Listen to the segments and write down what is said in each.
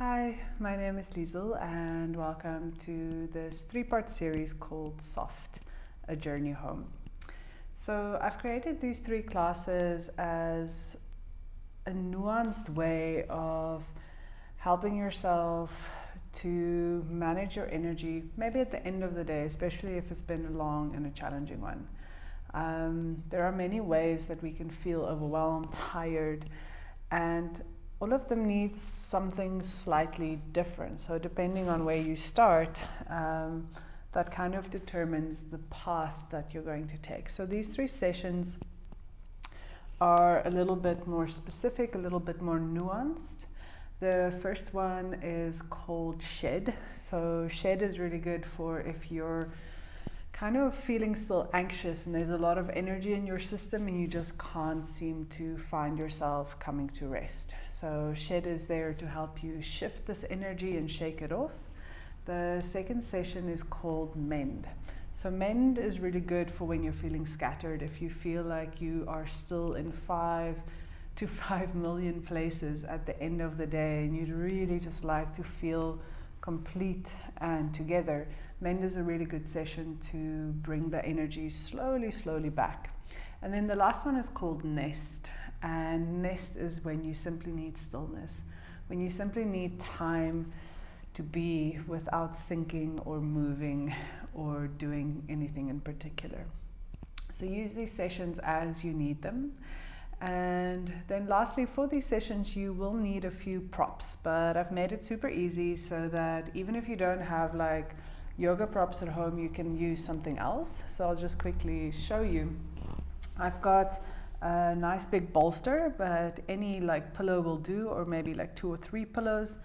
Hi, my name is Liezl and welcome to this three-part series called Soft, A Journey Home. So I've created these three classes as a nuanced way of helping yourself to manage your energy, maybe at the end of the day, especially if it's been a long and a challenging one. There are many ways that we can feel overwhelmed, tired, and all of them need something slightly different. So depending on where you start, that kind of determines the path that you're going to take. So these three sessions are a little bit more specific, a little bit more nuanced. The first one is called Shed. So Shed is really good for if you're kind of feeling still anxious and there's a lot of energy in your system and you just can't seem to find yourself coming to rest. So Shed is there to help you shift this energy and shake it off. The second session is called Mend. So Mend is really good for when you're feeling scattered. If you feel like you are still in 5 to 5 million places at the end of the day and you'd really just like to feel complete and together, Mend is a really good session to bring the energy slowly back. And then the last one is called Nest. And Nest is when you simply need stillness, when you simply need time to be without thinking or moving or doing anything in particular. So use these sessions as you need them. And then lastly, for these sessions you will need a few props, but I've made it super easy so that even if you don't have like yoga props at home, you can use something else. So I'll just quickly show you. I've got a nice big bolster, but any like pillow will do, or maybe like 2 or 3 pillows.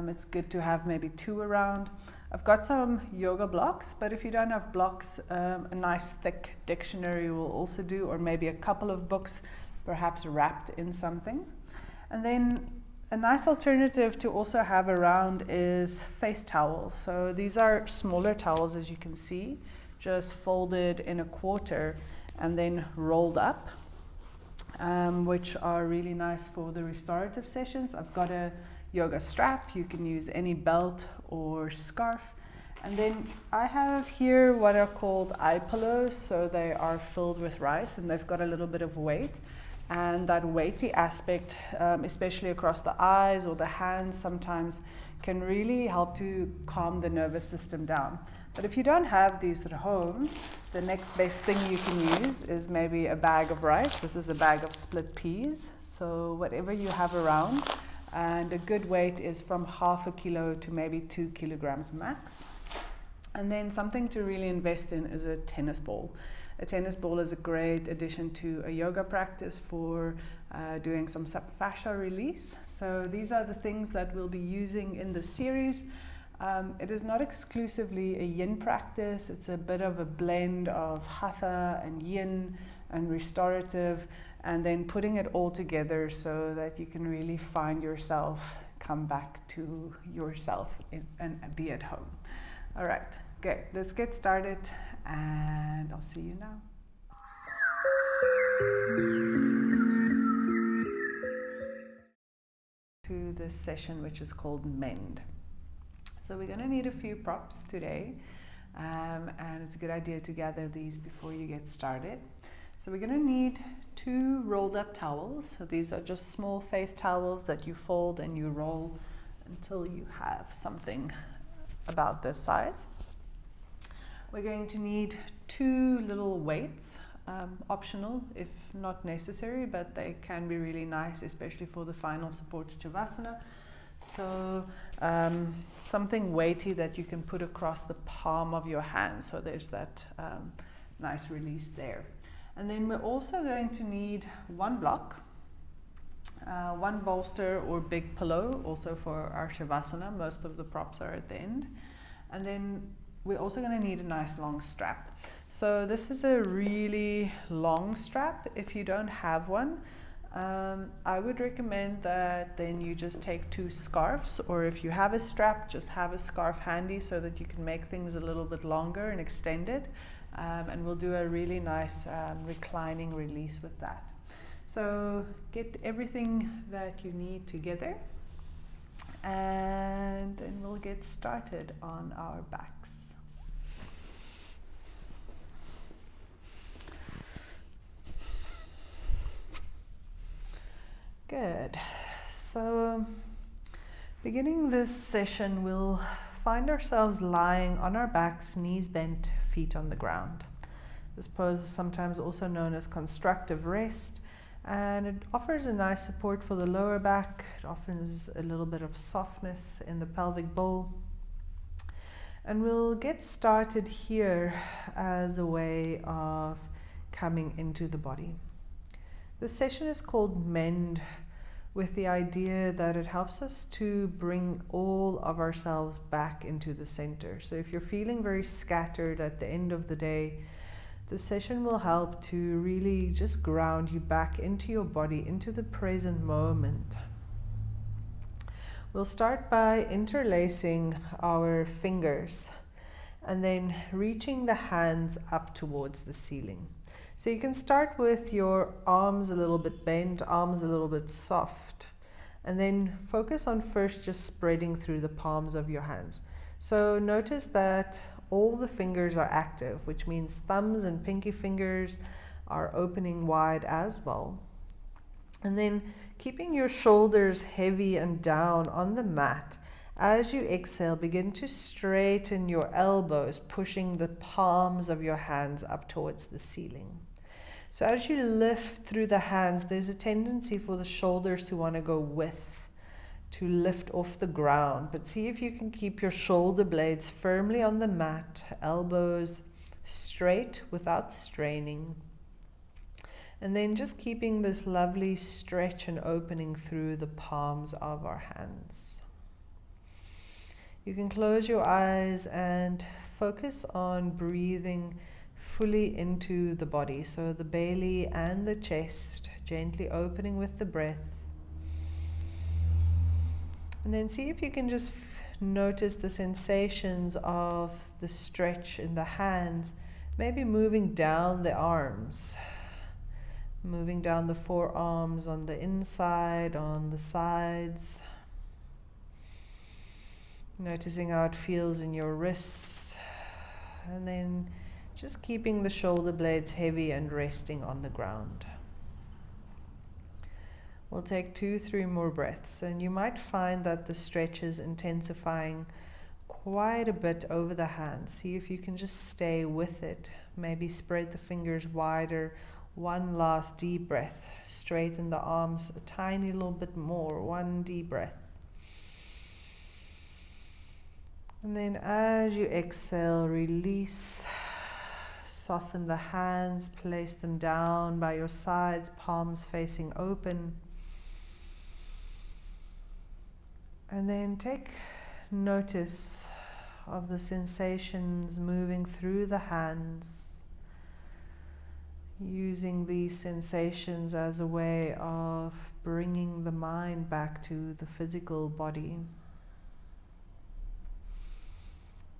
It's good to have maybe 2 around. I've got some yoga blocks, but if you don't have blocks, a nice thick dictionary will also do, or maybe a couple of books perhaps wrapped in something. And then a nice alternative to also have around is face towels. So these are smaller towels, as you can see, just folded in a quarter and then rolled up, which are really nice for the restorative sessions. I've got a yoga strap. You can use any belt or scarf. And then I have here what are called eye pillows. So they are filled with rice and they've got a little bit of weight. And that weighty aspect, especially across the eyes or the hands sometimes, can really help to calm the nervous system down. But if you don't have these at home, the next best thing you can use is maybe a bag of rice. This is a bag of split peas. So whatever you have around, and a good weight is from 1/2 kilo to maybe 2 kilograms max. And then something to really invest in is a tennis ball. A tennis ball is a great addition to a yoga practice for doing some fascia release. So these are the things that we'll be using in the series. It is not exclusively a yin practice. It's a bit of a blend of hatha and yin and restorative, and then putting it all together so that you can really find yourself, come back to yourself and be at home. All right, okay, let's get started. And I'll see you now. To this session, which is called Mend. So we're going to need a few props today, and it's a good idea to gather these before you get started. So we're going to need 2 rolled up towels. So these are just small face towels that you fold and you roll until you have something about this size. We're going to need 2 little weights, optional if not necessary, but they can be really nice, especially for the final support Shavasana. So something weighty that you can put across the palm of your hand, so there's that nice release there. And then we're also going to need 1 block, 1 bolster or big pillow, also for our Shavasana. Most of the props are at the end. And then we're also going to need a nice long strap. So this is a really long strap. If you don't have one, I would recommend that then you just take 2 scarves, or if you have a strap, just have a scarf handy so that you can make things a little bit longer and extended. And we'll do a really nice reclining release with that. So get everything that you need together. And get started on our backs. Good. So, beginning this session, we'll find ourselves lying on our backs, knees bent, feet on the ground. This pose is sometimes also known as constructive rest, and it offers a nice support for the lower back. It offers a little bit of softness in the pelvic bowl. And we'll get started here as a way of coming into the body. This session is called Mend, with the idea that it helps us to bring all of ourselves back into the center. So if you're feeling very scattered at the end of the day, the session will help to really just ground you back into your body, into the present moment. We'll start by interlacing our fingers and then reaching the hands up towards the ceiling. So you can start with your arms a little bit bent, arms a little bit soft, and then focus on first just spreading through the palms of your hands. So notice that all the fingers are active, which means thumbs and pinky fingers are opening wide as well. And then keeping your shoulders heavy and down on the mat. As you exhale, begin to straighten your elbows, pushing the palms of your hands up towards the ceiling. So as you lift through the hands, there's a tendency for the shoulders to want to go with, to lift off the ground. But see if you can keep your shoulder blades firmly on the mat, elbows straight without straining. And then just keeping this lovely stretch and opening through the palms of our hands. You can close your eyes and focus on breathing fully into the body. So the belly and the chest, gently opening with the breath. And then see if you can just notice the sensations of the stretch in the hands, maybe moving down the arms, moving down the forearms on the inside, on the sides. Noticing how it feels in your wrists, and then just keeping the shoulder blades heavy and resting on the ground. We'll take 2-3 more breaths, and you might find that the stretch is intensifying quite a bit over the hands. See if you can just stay with it. Maybe spread the fingers wider. One last deep breath. Straighten the arms a tiny little bit more. One deep breath. And then as you exhale, release, soften the hands, place them down by your sides, palms facing open. And then take notice of the sensations moving through the hands, using these sensations as a way of bringing the mind back to the physical body.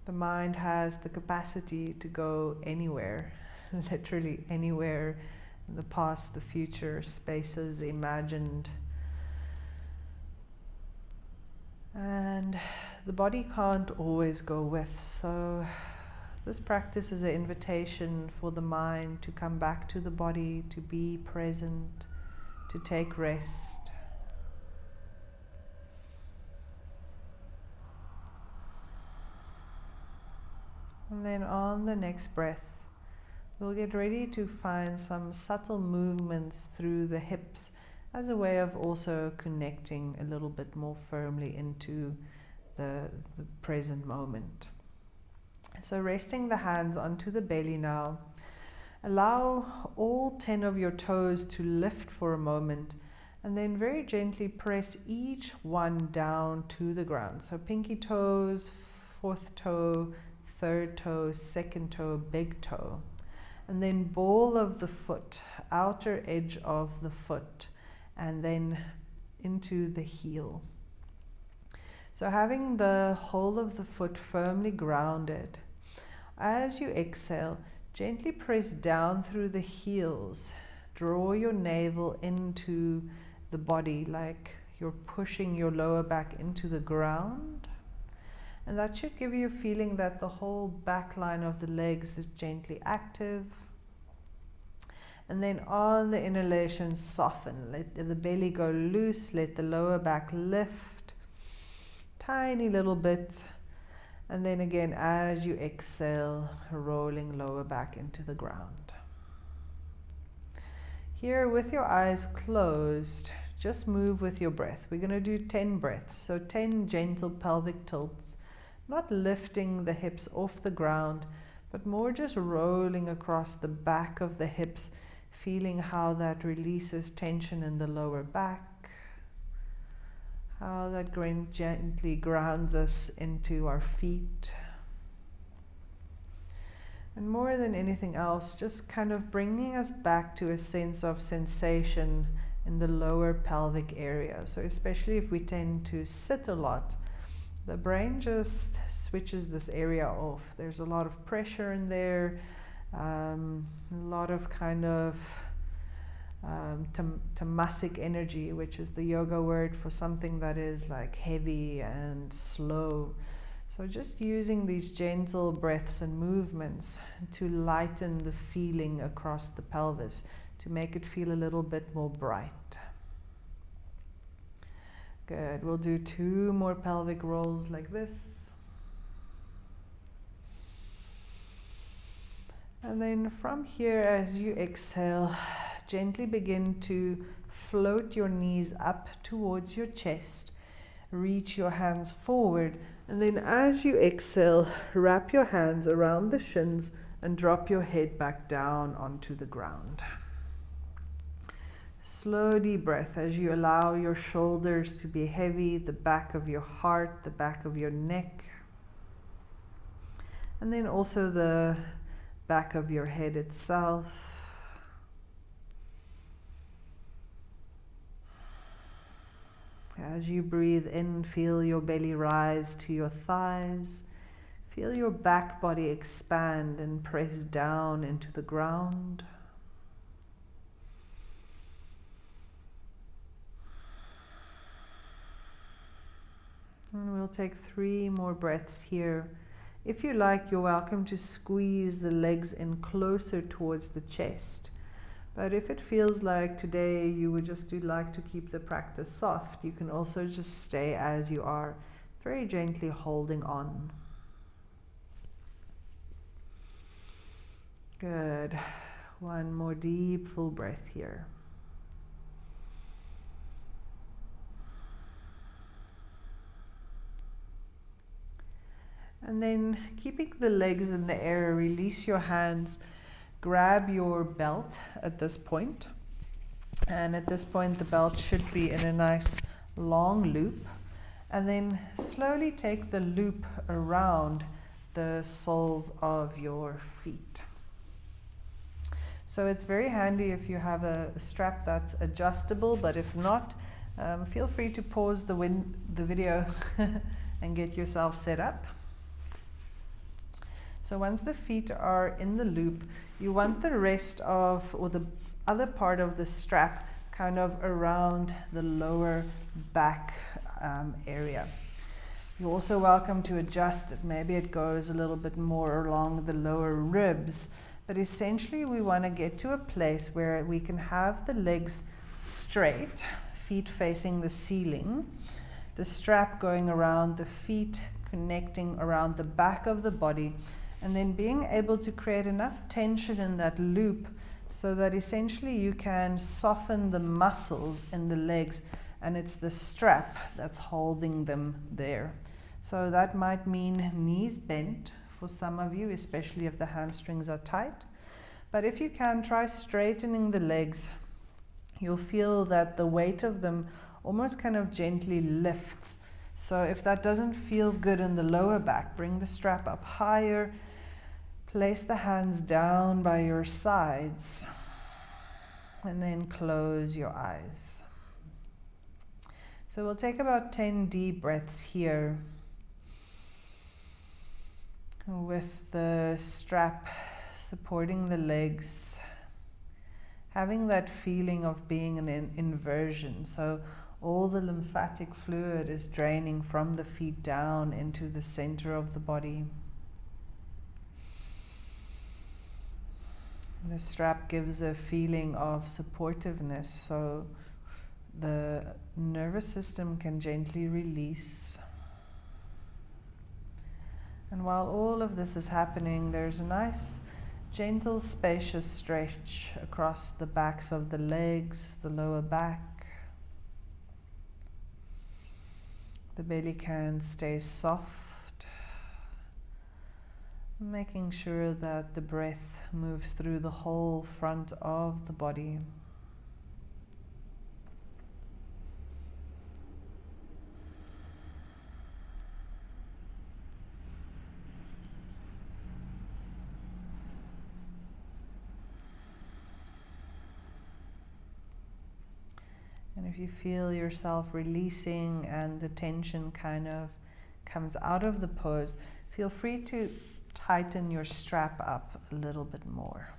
The mind has the capacity to go anywhere, literally anywhere, in the past, the future, spaces imagined. And the body can't always go with, so this practice is an invitation for the mind to come back to the body, to be present, to take rest. And then on the next breath, we'll get ready to find some subtle movements through the hips as a way of also connecting a little bit more firmly into the present moment. So resting the hands onto the belly now. Allow all 10 of your toes to lift for a moment, and then very gently press each one down to the ground. So pinky toes, fourth toe, third toe, second toe, big toe. And then ball of the foot, outer edge of the foot, and then into the heel. So having the whole of the foot firmly grounded. As you exhale, gently press down through the heels. Draw your navel into the body like you're pushing your lower back into the ground. And that should give you a feeling that the whole back line of the legs is gently active. And then on the inhalation, soften. Let the belly go loose. Let the lower back lift. Tiny little bit. And then again, as you exhale, rolling lower back into the ground. Here, with your eyes closed, just move with your breath. We're going to do 10 breaths. So 10 gentle pelvic tilts. Not lifting the hips off the ground, but more just rolling across the back of the hips, feeling how that releases tension in the lower back, how that gently grounds us into our feet. And more than anything else, just kind of bringing us back to a sense of sensation in the lower pelvic area. So especially if we tend to sit a lot, the brain just switches this area off. There's a lot of pressure in there, a lot of kind of tamasic energy, which is the yoga word for something that is like heavy and slow. So just using these gentle breaths and movements to lighten the feeling across the pelvis, to make it feel a little bit more bright. Good. We'll do 2 more pelvic rolls like this. And then from here, as you exhale, gently begin to float your knees up towards your chest. Reach your hands forward. And then as you exhale, wrap your hands around the shins and drop your head back down onto the ground. Slow deep breath as you allow your shoulders to be heavy, the back of your heart, the back of your neck, and then also the back of your head itself. As you breathe in, feel your belly rise to your thighs. Feel your back body expand and press down into the ground. And we'll take 3 more breaths here. If you like, you're welcome to squeeze the legs in closer towards the chest. But if it feels like today you would just like to keep the practice soft, you can also just stay as you are, very gently holding on. Good. 1 more deep, full breath here. And then keeping the legs in the air, release your hands, grab your belt at this point. And at this point, the belt should be in a nice long loop. And then slowly take the loop around the soles of your feet. So it's very handy if you have a strap that's adjustable, but if not, feel free to pause the video and get yourself set up. So once the feet are in the loop, you want the rest of, or the other part of the strap kind of around the lower back area. You're also welcome to adjust it. Maybe it goes a little bit more along the lower ribs, but essentially we want to get to a place where we can have the legs straight, feet facing the ceiling, the strap going around the feet, connecting around the back of the body, and then being able to create enough tension in that loop so that essentially you can soften the muscles in the legs, and it's the strap that's holding them there. So that might mean knees bent for some of you, especially if the hamstrings are tight. But if you can, try straightening the legs. You'll feel that the weight of them almost kind of gently lifts. So if that doesn't feel good in the lower back, bring the strap up higher. Place the hands down by your sides and then close your eyes. So we'll take about 10 deep breaths here with the strap supporting the legs, having that feeling of being in an inversion. So all the lymphatic fluid is draining from the feet down into the center of the body. The strap gives a feeling of supportiveness, so the nervous system can gently release. And while all of this is happening, there's a nice, gentle, spacious stretch across the backs of the legs, the lower back. The belly can stay soft, making sure that the breath moves through the whole front of the body. And if you feel yourself releasing and the tension kind of comes out of the pose, feel free to tighten your strap up a little bit more.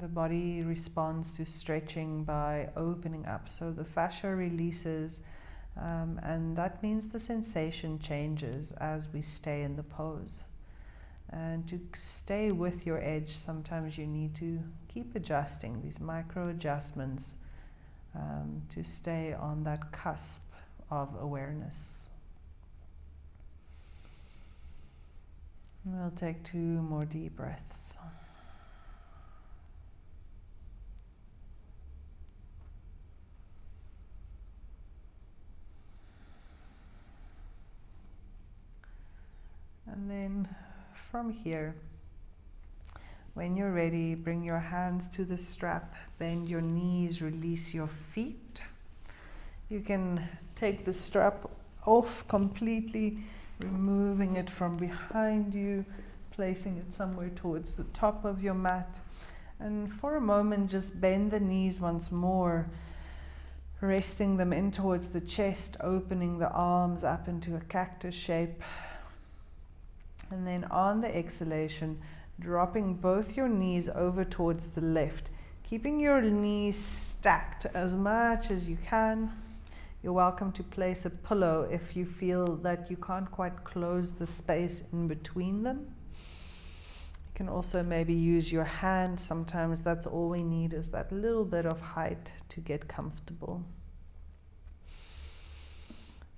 The body responds to stretching by opening up, so the fascia releases, and that means the sensation changes as we stay in the pose. And to stay with your edge, sometimes you need to keep adjusting these micro adjustments to stay on that cusp of awareness. We'll take 2 more deep breaths. And then from here, when you're ready, bring your hands to the strap, bend your knees, release your feet. You can take the strap off completely, removing it from behind you, placing it somewhere towards the top of your mat. And for a moment, just bend the knees once more, resting them in towards the chest, opening the arms up into a cactus shape. And then on the exhalation, dropping both your knees over towards the left, keeping your knees stacked as much as you can. You're welcome to place a pillow if you feel that you can't quite close the space in between them. You can also maybe use your hand. Sometimes that's all we need, is that little bit of height to get comfortable.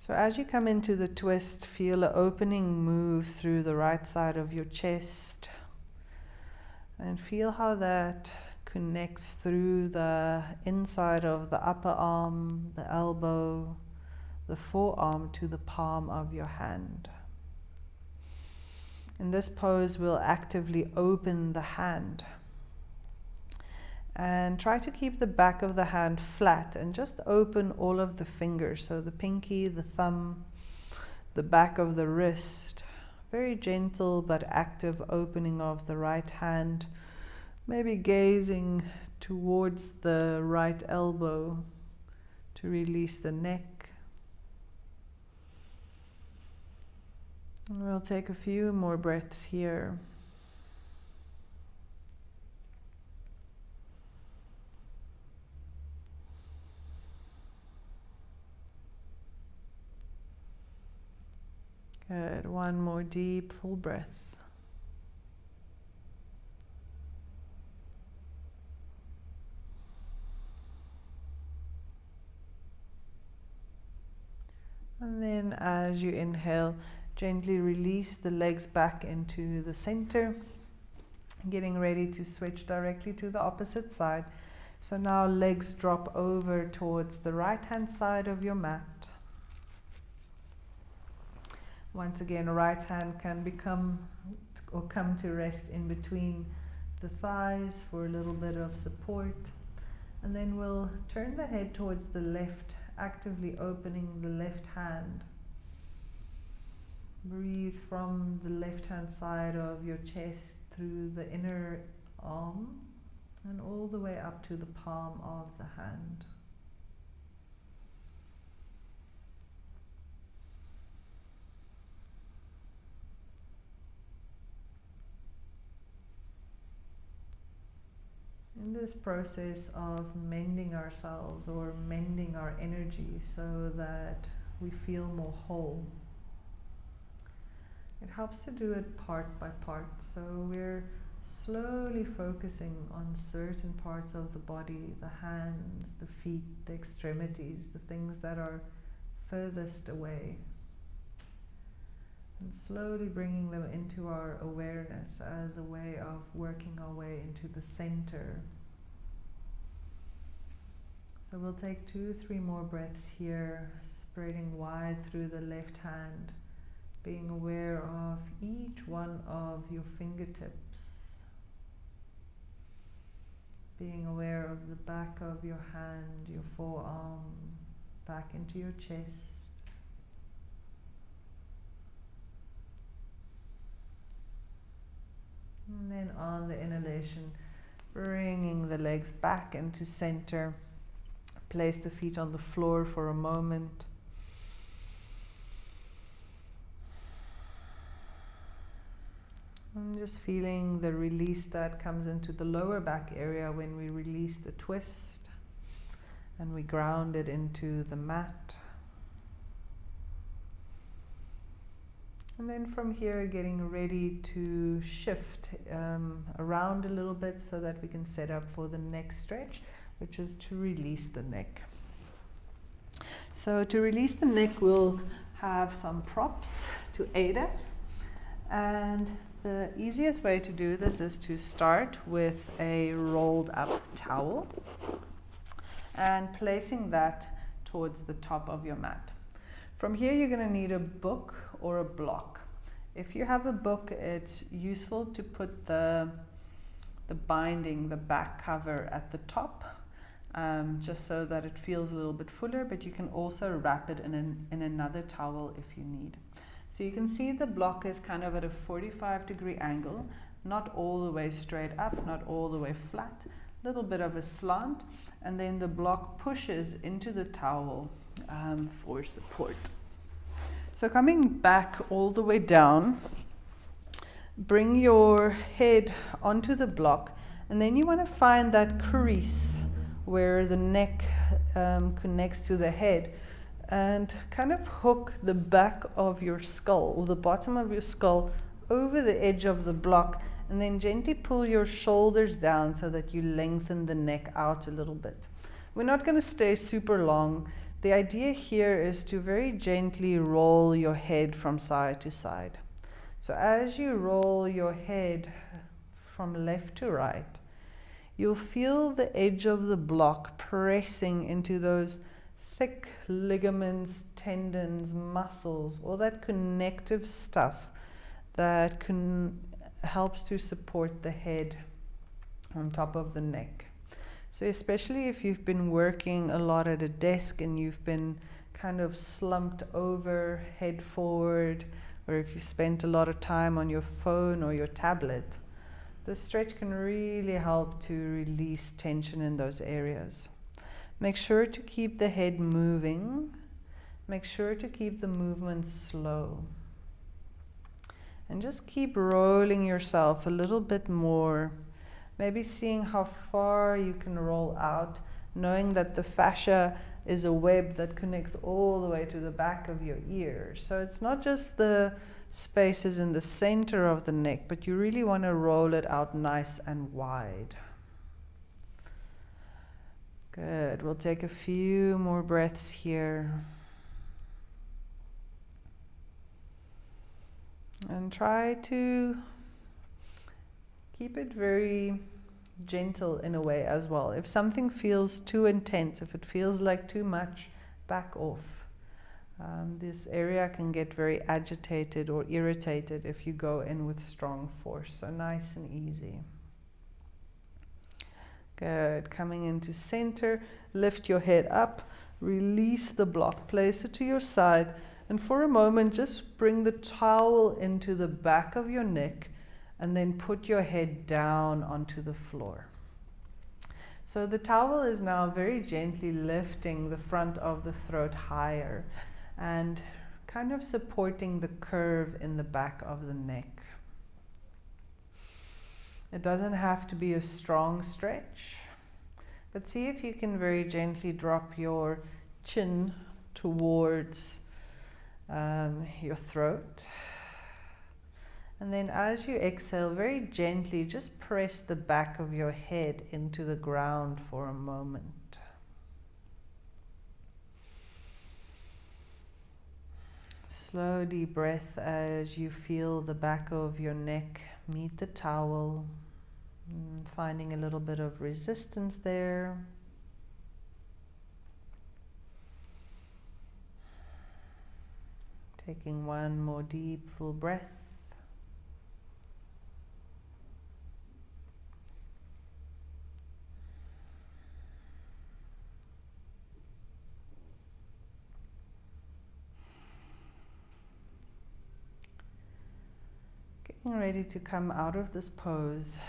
So as you come into the twist, feel an opening move through the right side of your chest, and feel how that connects through the inside of the upper arm, the elbow, the forearm to the palm of your hand. In this pose, we'll actively open the hand. And try to keep the back of the hand flat and just open all of the fingers. So the pinky, the thumb, the back of the wrist. Very gentle but active opening of the right hand. Maybe gazing towards the right elbow to release the neck. And we'll take a few more breaths here. Good. One more deep, full breath. And then as you inhale, gently release the legs back into the center, getting ready to switch directly to the opposite side. So now legs drop over towards the right hand side of your mat. Once again, right hand can come to rest in between the thighs for a little bit of support. And then we'll turn the head towards the left, actively opening the left hand. Breathe from the left hand side of your chest through the inner arm and all the way up to the palm of the hand. In this process of mending ourselves or mending our energy so that we feel more whole. It helps to do it part by part, so we're slowly focusing on certain parts of the body, the hands, the feet, the extremities, the things that are furthest away, and slowly bringing them into our awareness as a way of working our way into the center. So we'll take 2-3 more breaths here, spreading wide through the left hand, being aware of each one of your fingertips, being aware of the back of your hand, your forearm, back into your chest. And then on the inhalation, bringing the legs back into center. Place the feet on the floor for a moment. And just feeling the release that comes into the lower back area when we release the twist and we ground it into the mat. And then from here, getting ready to shift around a little bit so that we can set up for the next stretch, which is to release the neck. So to release the neck, we'll have some props to aid us. And the easiest way to do this is to start with a rolled up towel and placing that towards the top of your mat. From here, you're going to need a book or a block. If you have a book, it's useful to put the binding, the back cover at the top, just so that it feels a little bit fuller, but you can also wrap it in another towel if you need. So you can see the block is kind of at a 45-degree angle, not all the way straight up, not all the way flat, a little bit of a slant, and then the block pushes into the towel for support. So coming back all the way down, bring your head onto the block, and then you want to find that crease where the neck connects to the head, and kind of hook the back of your skull or the bottom of your skull over the edge of the block, and then gently pull your shoulders down so that you lengthen the neck out a little bit. We're not going to stay super long. The idea here is to very gently roll your head from side to side. So as you roll your head from left to right, you'll feel the edge of the block pressing into those thick ligaments, tendons, muscles, all that connective stuff that helps to support the head on top of the neck. So especially if you've been working a lot at a desk and you've been kind of slumped over, head forward, or if you spent a lot of time on your phone or your tablet, this stretch can really help to release tension in those areas. Make sure to keep the head moving. Make sure to keep the movement slow. And just keep rolling yourself a little bit more. Maybe seeing how far you can roll out, knowing that the fascia is a web that connects all the way to the back of your ear. So it's not just the spaces in the center of the neck, but you really want to roll it out nice and wide. Good. We'll take a few more breaths here. And try to keep it very gentle in a way as well. If something feels too intense, if it feels like too much, back off. This area can get very agitated or irritated if you go in with strong force. So nice and easy. Good. Coming into center, lift your head up, release the block, place it to your side, and for a moment just bring the towel into the back of your neck and then put your head down onto the floor. So the towel is now very gently lifting the front of the throat higher and kind of supporting the curve in the back of the neck. It doesn't have to be a strong stretch. But see if you can very gently drop your chin towards your throat. And then as you exhale, very gently just press the back of your head into the ground for a moment. Slow deep breath as you feel the back of your neck meet the towel, finding a little bit of resistance there. Taking one more deep full breath. Getting ready to come out of this pose,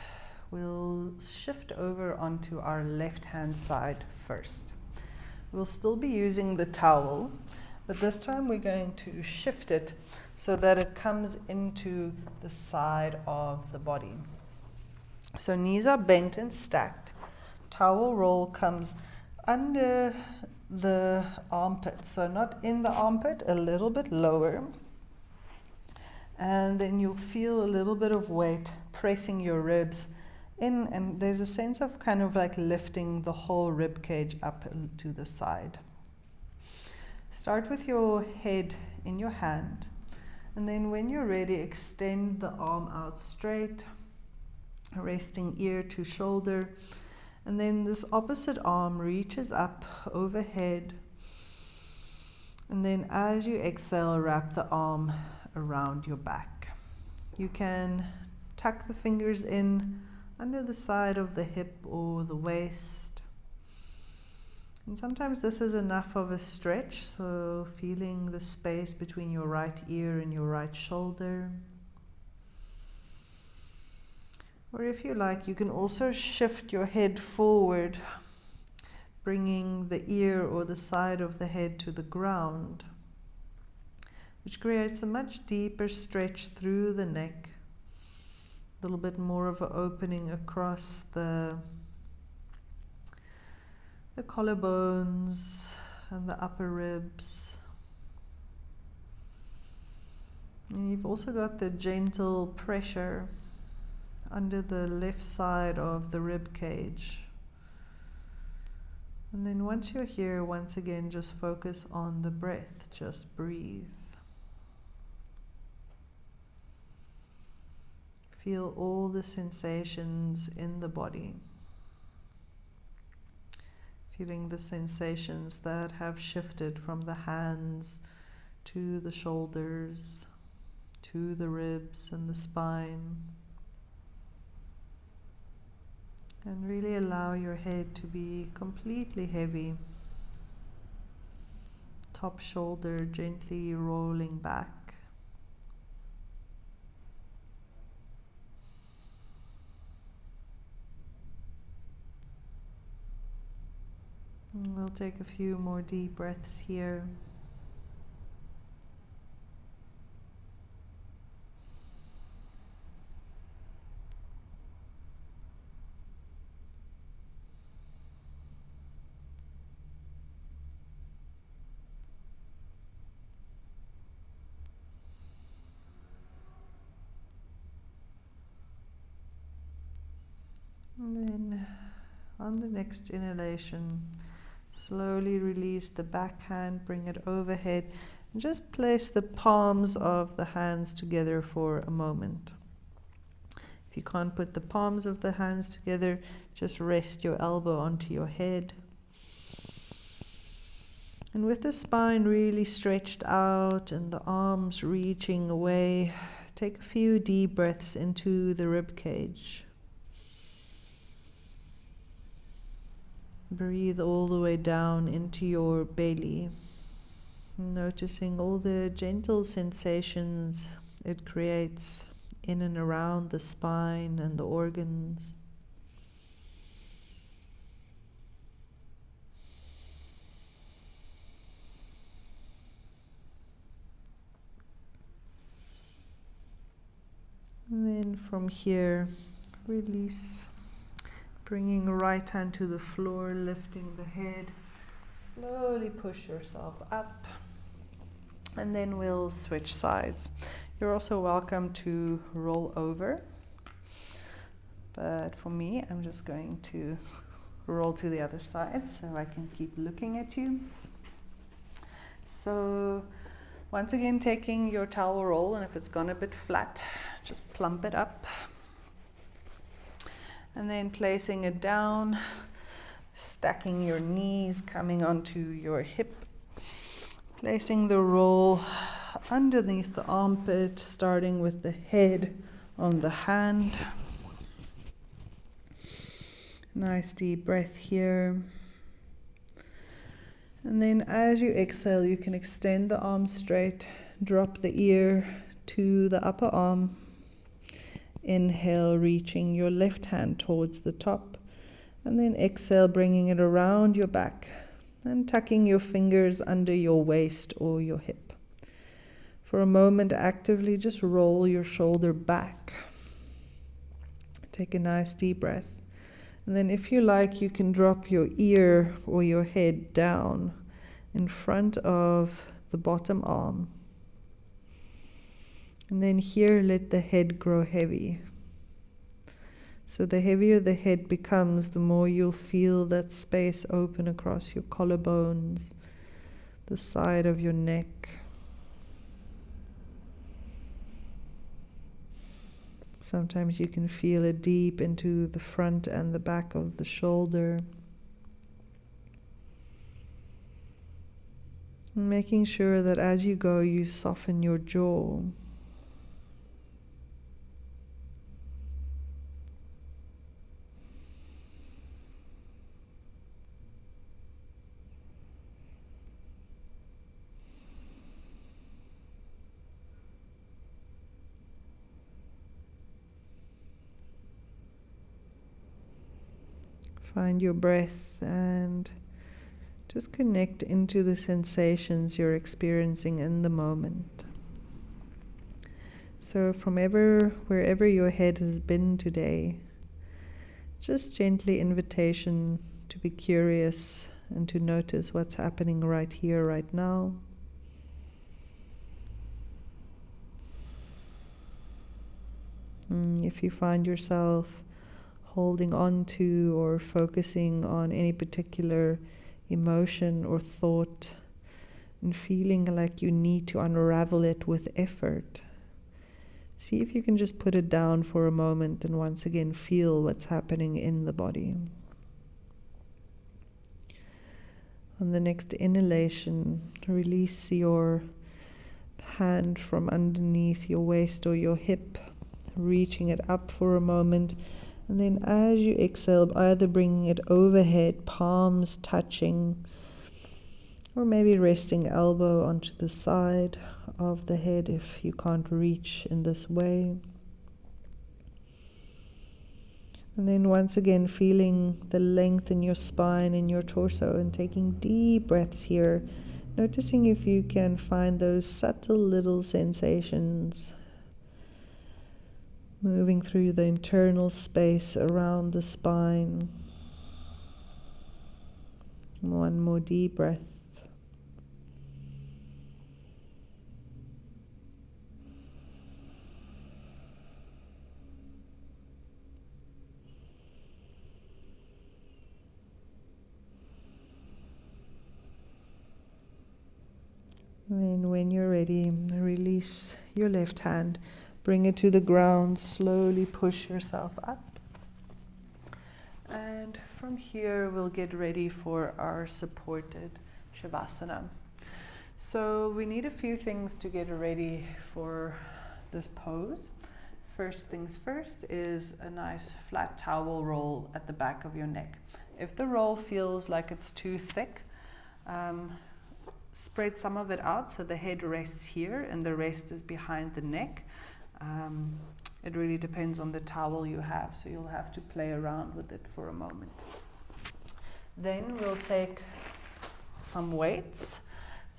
we'll shift over onto our left hand side first. We'll still be using the towel, but this time we're going to shift it so that it comes into the side of the body. So knees are bent and stacked. Towel roll comes under the armpit, so not in the armpit, a little bit lower. And then you'll feel a little bit of weight pressing your ribs in, and there's a sense of kind of like lifting the whole rib cage up to the side. Start with your head in your hand, and then when you're ready, extend the arm out straight, resting ear to shoulder, and then this opposite arm reaches up overhead, and then as you exhale, wrap the arm around your back. You can tuck the fingers in under the side of the hip or the waist. And sometimes this is enough of a stretch, so feeling the space between your right ear and your right shoulder. Or if you like, you can also shift your head forward, bringing the ear or the side of the head to the ground, which creates a much deeper stretch through the neck, a little bit more of an opening across the collarbones and the upper ribs. And you've also got the gentle pressure under the left side of the rib cage. And then once you're here, once again, just focus on the breath, just breathe. Feel all the sensations in the body. Feeling the sensations that have shifted from the hands to the shoulders, to the ribs and the spine. And really allow your head to be completely heavy. Top shoulder gently rolling back. And we'll take a few more deep breaths here. And then on the next inhalation, slowly release the back hand, bring it overhead, and just place the palms of the hands together for a moment. If you can't put the palms of the hands together, just rest your elbow onto your head. And with the spine really stretched out and the arms reaching away, take a few deep breaths into the rib cage. Breathe all the way down into your belly, noticing all the gentle sensations it creates in and around the spine and the organs. And then from here, release. Bringing right hand to the floor, lifting the head. Slowly push yourself up. And then we'll switch sides. You're also welcome to roll over. But for me, I'm just going to roll to the other side so I can keep looking at you. So once again, taking your towel roll, and if it's gone a bit flat, just plump it up. And then placing it down, stacking your knees, coming onto your hip. Placing the roll underneath the armpit, starting with the head on the hand. Nice deep breath here. And then as you exhale, you can extend the arm straight, drop the ear to the upper arm. Inhale, reaching your left hand towards the top. And then exhale, bringing it around your back and tucking your fingers under your waist or your hip. For a moment, actively just roll your shoulder back. Take a nice deep breath. And then if you like, you can drop your ear or your head down in front of the bottom arm. And then here, let the head grow heavy. So the heavier the head becomes, the more you'll feel that space open across your collarbones, the side of your neck. Sometimes you can feel it deep into the front and the back of the shoulder. And making sure that as you go, you soften your jaw. Find your breath and just connect into the sensations you're experiencing in the moment. So wherever your head has been today, just gently invitation to be curious and to notice what's happening right here, right now. If you find yourself holding on to or focusing on any particular emotion or thought and feeling like you need to unravel it with effort, see if you can just put it down for a moment and once again feel what's happening in the body. On the next inhalation, release your hand from underneath your waist or your hip, reaching it up for a moment. And then as you exhale, either bringing it overhead, palms touching, or maybe resting elbow onto the side of the head if you can't reach in this way. And then once again, feeling the length in your spine and your torso and taking deep breaths here, noticing if you can find those subtle little sensations moving through the internal space around the spine. One more deep breath. And when you're ready, release your left hand. Bring it to the ground, slowly push yourself up. And from here, we'll get ready for our supported Shavasana. So we need a few things to get ready for this pose. First things first is a nice flat towel roll at the back of your neck. If the roll feels like it's too thick, spread some of it out so the head rests here and the rest is behind the neck. It really depends on the towel you have, so you'll have to play around with it for a moment. Then we'll take some weights.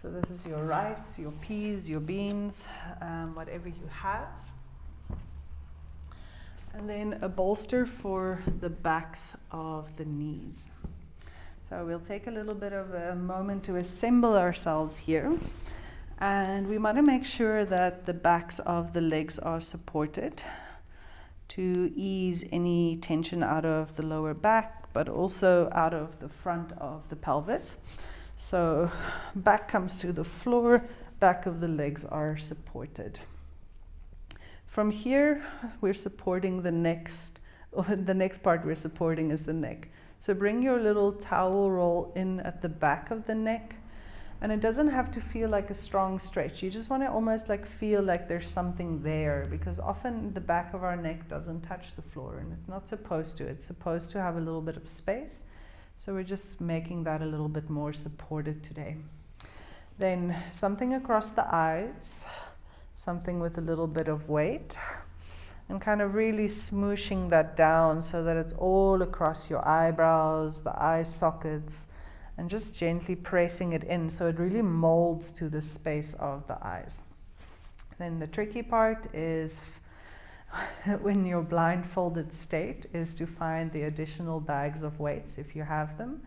So this is your rice, your peas, your beans, whatever you have. And then a bolster for the backs of the knees. So we'll take a little bit of a moment to assemble ourselves here. And we want to make sure that the backs of the legs are supported to ease any tension out of the lower back, but also out of the front of the pelvis. So back comes to the floor, back of the legs are supported. From here, we're supporting the next part we're supporting is the neck. So bring your little towel roll in at the back of the neck. And it doesn't have to feel like a strong stretch. You just want to almost like feel like there's something there, because often the back of our neck doesn't touch the floor, and it's not supposed to. It's supposed to have a little bit of space. So we're just making that a little bit more supported today. Then something across the eyes, something with a little bit of weight, and kind of really smooshing that down so that it's all across your eyebrows, the eye sockets, and just gently pressing it in so it really molds to the space of the eyes. Then the tricky part is when you're blindfolded state is to find the additional bags of weights if you have them,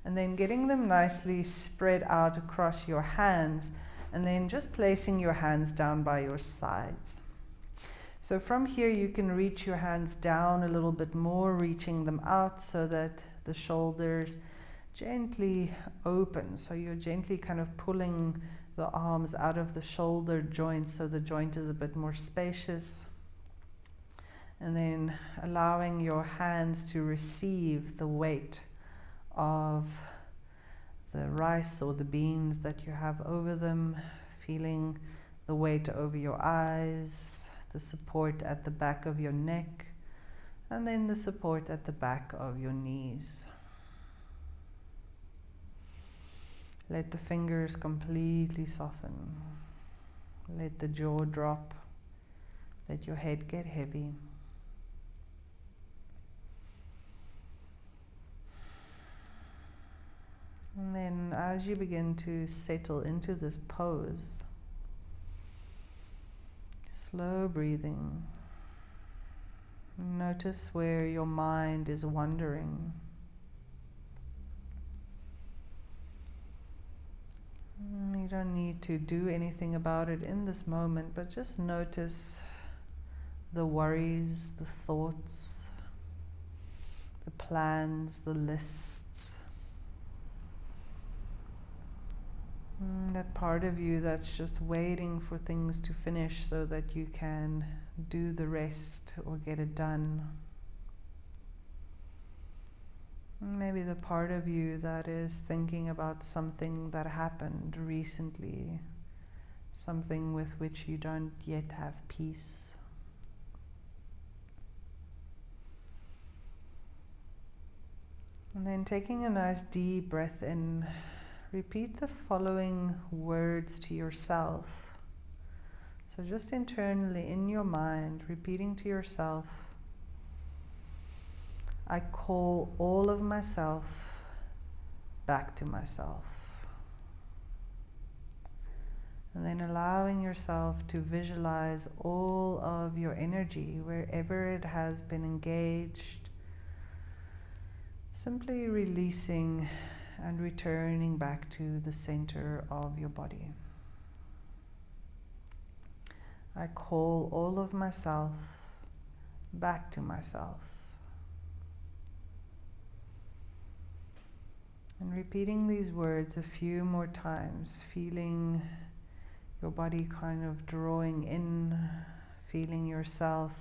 and then getting them nicely spread out across your hands, and then just placing your hands down by your sides. So from here you can reach your hands down a little bit more, reaching them out so that the shoulders gently open. So you're gently kind of pulling the arms out of the shoulder joint so the joint is a bit more spacious. And then allowing your hands to receive the weight of the rice or the beans that you have over them, feeling the weight over your eyes, the support at the back of your neck, and then the support at the back of your knees. Let the fingers completely soften. Let the jaw drop. Let your head get heavy. And then as you begin to settle into this pose, slow breathing. Notice where your mind is wandering. You don't need to do anything about it in this moment, but just notice the worries, the thoughts, the plans, the lists. That part of you that's just waiting for things to finish so that you can do the rest or get it done. Maybe the part of you that is thinking about something that happened recently, something with which you don't yet have peace. And then taking a nice deep breath in, repeat the following words to yourself. So just internally in your mind, repeating to yourself, I call all of myself back to myself. And then allowing yourself to visualize all of your energy, wherever it has been engaged, simply releasing and returning back to the center of your body. I call all of myself back to myself. And repeating these words a few more times, feeling your body kind of drawing in, feeling yourself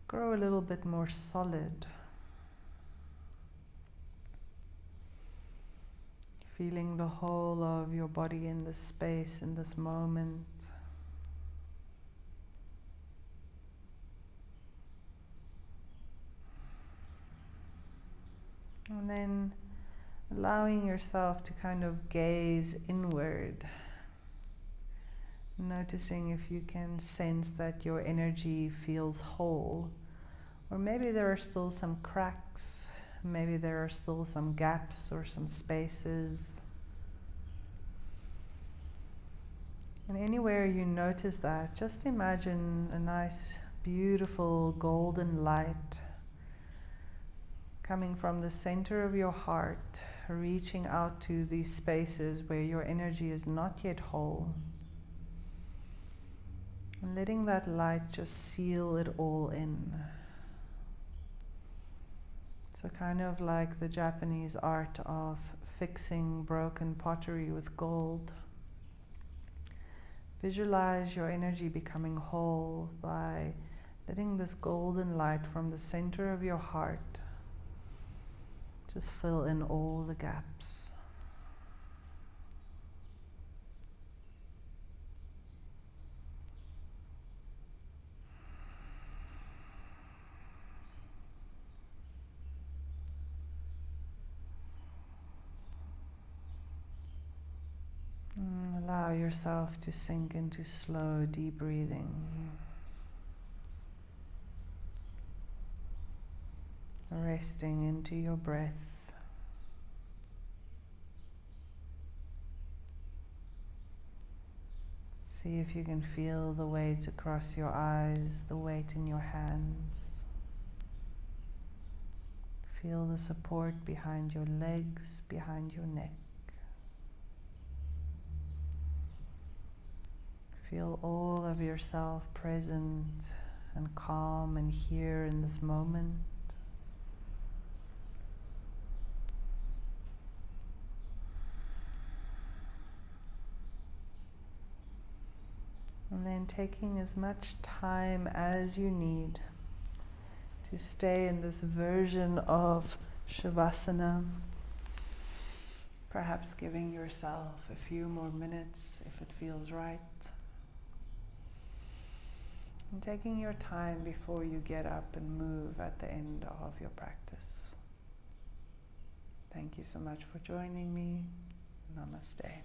grow a little bit more solid. Feeling the whole of your body in this space, in this moment. And then allowing yourself to kind of gaze inward, noticing if you can sense that your energy feels whole, or maybe there are still some cracks, maybe there are still some gaps or some spaces. And anywhere you notice that, just imagine a nice beautiful golden light coming from the center of your heart, reaching out to these spaces where your energy is not yet whole. And letting that light just seal it all in. So kind of like the Japanese art of fixing broken pottery with gold. Visualize your energy becoming whole by letting this golden light from the center of your heart just fill in all the gaps. Allow yourself to sink into slow, deep breathing. Resting into your breath. See if you can feel the weight across your eyes, the weight in your hands. Feel the support behind your legs, behind your neck. Feel all of yourself present and calm and here in this moment. And then taking as much time as you need to stay in this version of Shavasana. Perhaps giving yourself a few more minutes if it feels right. And taking your time before you get up and move at the end of your practice. Thank you so much for joining me. Namaste.